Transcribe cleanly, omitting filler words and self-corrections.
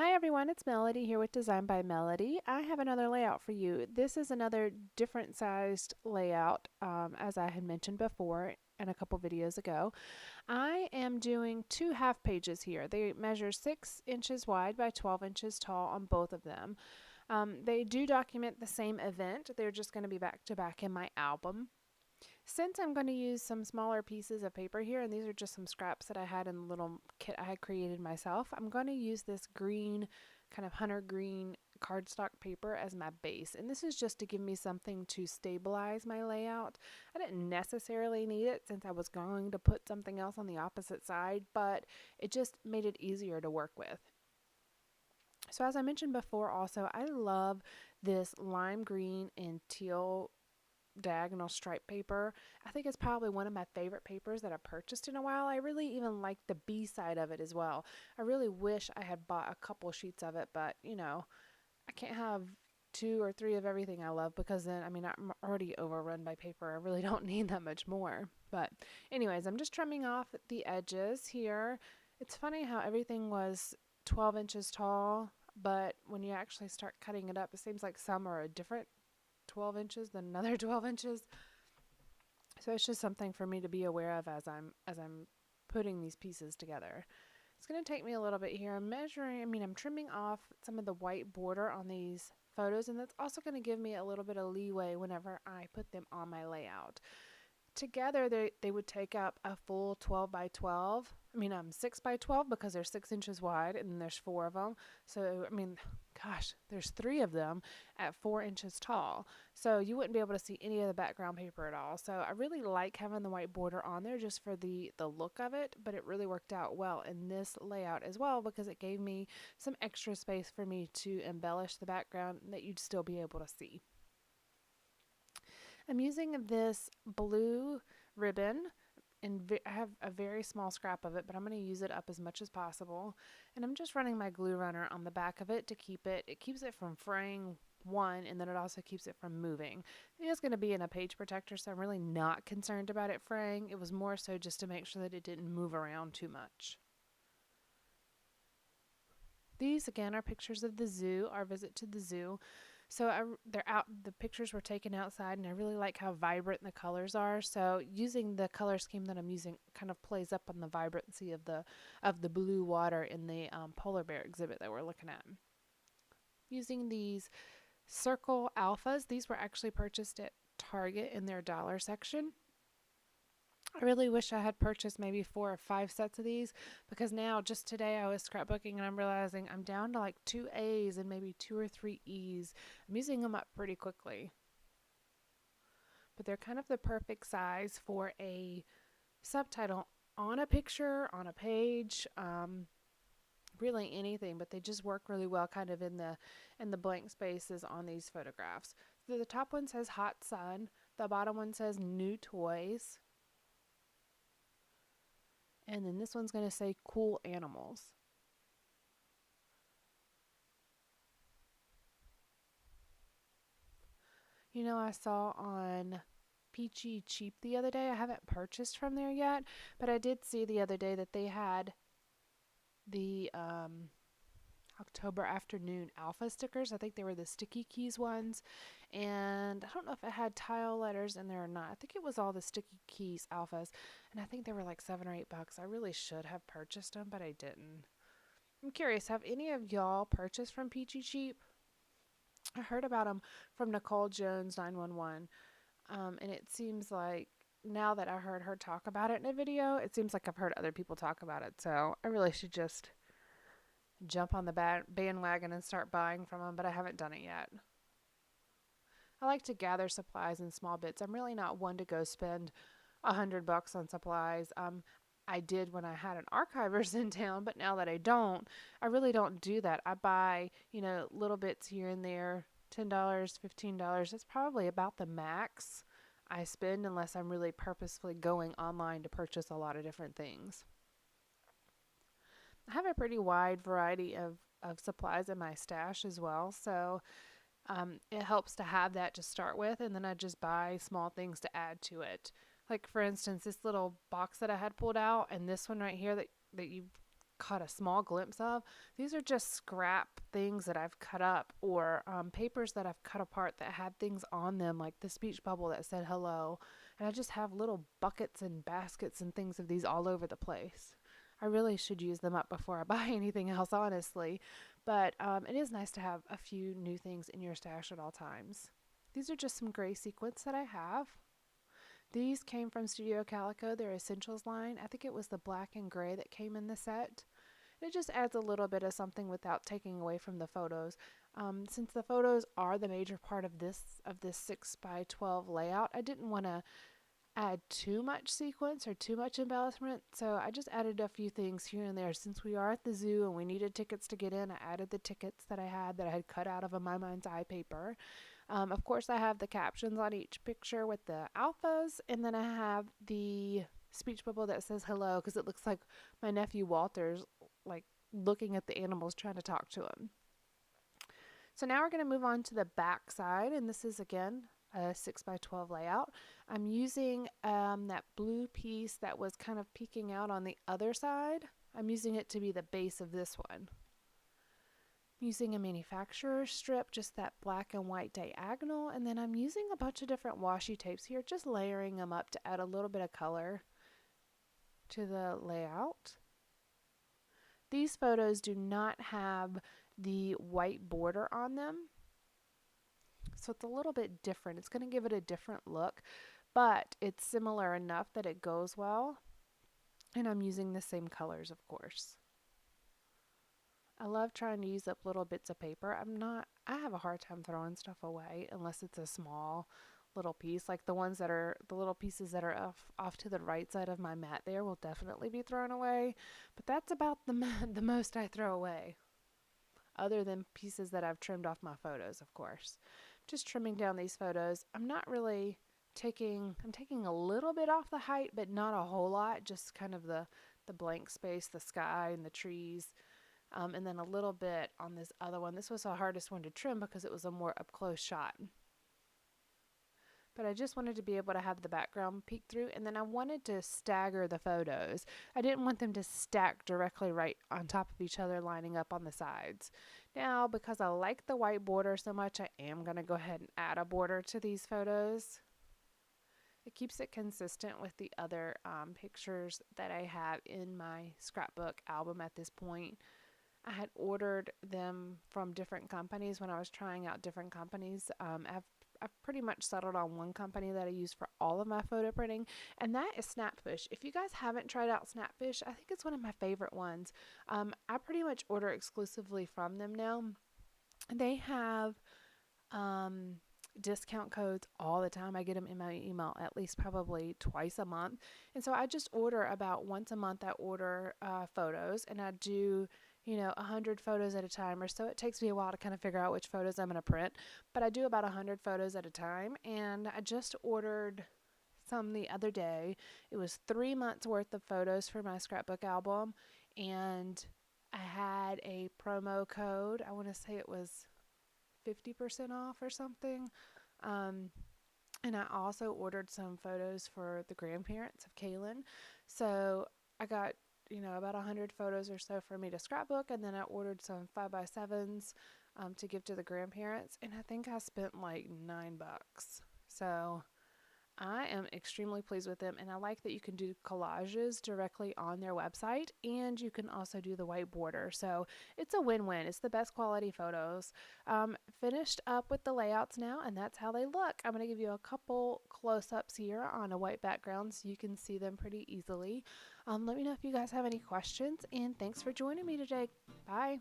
Hi everyone, it's Melody here with Design by Melody. I have another layout for you. This is another different sized layout, as I had mentioned before in a couple videos ago. I am doing two half pages here. They measure 6 inches wide by 12 inches tall on both of them. They do document the same event. They're just going to be back to back in my album. Since I'm going to use some smaller pieces of paper here, and these are just some scraps that I had in the little kit I had created myself, I'm going to use this green, kind of hunter green cardstock paper as my base. And this is just to give me something to stabilize my layout. I didn't necessarily need it since I was going to put something else on the opposite side, but it just made it easier to work with. So as I mentioned before also, I love this lime green and teal diagonal stripe paper. I think it's probably one of my favorite papers that I purchased in a while. I really even like the B side of it as well. I really wish I had bought a couple sheets of it, but I can't have two or three of everything I love because then, I'm already overrun by paper. I really don't need that much more. But anyways, I'm just trimming off the edges here. It's funny how everything was 12 inches tall, but when you actually start cutting it up, it seems like some are a different 12 inches than another 12 inches. So it's just something for me to be aware of as I'm putting these pieces together. It's going to take me a little bit here. I'm trimming off some of the white border on these photos, and that's also going to give me a little bit of leeway whenever I put them on my layout. Together they would take up a full 12 by 12. 6 by 12 because they're 6 inches wide and there's four of them. So, gosh, there's three of them at 4 inches tall. So you wouldn't be able to see any of the background paper at all. So I really like having the white border on there just for the look of it, but it really worked out well in this layout as well because it gave me some extra space for me to embellish the background that you'd still be able to see. I'm using this blue ribbon, and I have a very small scrap of it, but I'm going to use it up as much as possible. And I'm just running my glue runner on the back of it to it keeps it from fraying, one, and then it also keeps it from moving. It is going to be in a page protector, so I'm really not concerned about it fraying. It was more so just to make sure that it didn't move around too much. These again are pictures of the zoo, our visit to the zoo. So they're out. The pictures were taken outside, and I really like how vibrant the colors are. So using the color scheme that I'm using kind of plays up on the vibrancy of the blue water in the polar bear exhibit that we're looking at. Using these circle alphas, these were actually purchased at Target in their dollar section. I really wish I had purchased maybe 4 or 5 sets of these because now just today I was scrapbooking and I'm realizing I'm down to like 2 A's and maybe 2 or 3 E's. I'm using them up pretty quickly. But they're kind of the perfect size for a subtitle on a picture, on a page, really anything, but they just work really well kind of in the blank spaces on these photographs. So the top one says hot sun, the bottom one says new toys. And then this one's going to say cool animals. I saw on Peachy Cheap the other day. I haven't purchased from there yet, but I did see the other day that they had the October afternoon alpha stickers. I think they were the sticky keys ones, and I don't know if it had tile letters in there or not. I think it was all the sticky keys alphas, and I think they were like $7 or $8. I really should have purchased them, but I didn't. I'm curious, have any of y'all purchased from Peachy Cheap? I heard about them from Nicole Jones 911, and it seems like now that I heard her talk about it in a video, it seems like I've heard other people talk about it. So I really should just jump on the bandwagon and start buying from them, but I haven't done it yet. I like to gather supplies in small bits. I'm really not one to go spend $100 on supplies. I did when I had an archivist in town, but now that I don't, I really don't do that. I buy, little bits here and there, $10, $15. That's probably about the max I spend unless I'm really purposefully going online to purchase a lot of different things. I have a pretty wide variety of supplies in my stash as well, so it helps to have that to start with, and then I just buy small things to add to it. Like for instance, this little box that I had pulled out, and this one right here that you caught a small glimpse of. These are just scrap things that I've cut up, or papers that I've cut apart that had things on them, like the speech bubble that said hello. And I just have little buckets and baskets and things of these all over the place. I really should use them up before I buy anything else, honestly. But it is nice to have a few new things in your stash at all times. These are just some gray sequins that I have. These came from Studio Calico, their Essentials line. I think it was the black and gray that came in the set. It just adds a little bit of something without taking away from the photos. Since the photos are the major part of this 6x12 layout, I didn't want to add too much sequence or too much embellishment, so I just added a few things here and there. Since we are at the zoo and we needed tickets to get in, I added the tickets that I had cut out of a My Mind's Eye paper. Of course, I have the captions on each picture with the alphas, and then I have the speech bubble that says hello, because it looks like my nephew Walter's like looking at the animals trying to talk to him. So now we're going to move on to the back side, and this is again a 6x12 layout. I'm using that blue piece that was kind of peeking out on the other side. I'm using it to be the base of this one. I'm using a manufacturer strip, just that black and white diagonal, and then I'm using a bunch of different washi tapes here, just layering them up to add a little bit of color to the layout. These photos do not have the white border on them, so it's a little bit different. It's going to give it a different look, but it's similar enough that it goes well, and I'm using the same colors, of course. I love trying to use up little bits of paper. I have a hard time throwing stuff away unless it's a small little piece, like the little pieces that are off to the right side of my mat there will definitely be thrown away, but that's about the most I throw away, other than pieces that I've trimmed off my photos, of course. Just trimming down these photos. I'm taking a little bit off the height, but not a whole lot, just kind of the blank space, the sky and the trees. And then a little bit on this other one. This was the hardest one to trim because it was a more up-close shot. But I just wanted to be able to have the background peek through, and then I wanted to stagger the photos. I didn't want them to stack directly right on top of each other, lining up on the sides. Now, because I like the white border so much, I am going to go ahead and add a border to these photos. It keeps it consistent with the other pictures that I have in my scrapbook album at this point. I had ordered them from different companies when I was trying out different companies. I've pretty much settled on one company that I use for all of my photo printing, and that is Snapfish. If you guys haven't tried out Snapfish, I think it's one of my favorite ones. I pretty much order exclusively from them now. They have discount codes all the time. I get them in my email at least probably twice a month, and so I just order about once a month. I order photos, and I do 100 photos at a time or so. It takes me a while to kind of figure out which photos I'm going to print, but I do about 100 photos at a time, and I just ordered some the other day. It was 3 months worth of photos for my scrapbook album, and I had a promo code. I want to say it was 50% off or something. And I also ordered some photos for the grandparents of Kaylin. So I got about 100 photos or so for me to scrapbook, and then I ordered some 5x7s to give to the grandparents, and I think I spent like $9. So I am extremely pleased with them, and I like that you can do collages directly on their website, and you can also do the white border. So it's a win-win. It's the best quality photos. Finished up with the layouts now, and that's how they look. I'm going to give you a couple close-ups here on a white background so you can see them pretty easily. Let me know if you guys have any questions, and thanks for joining me today. Bye.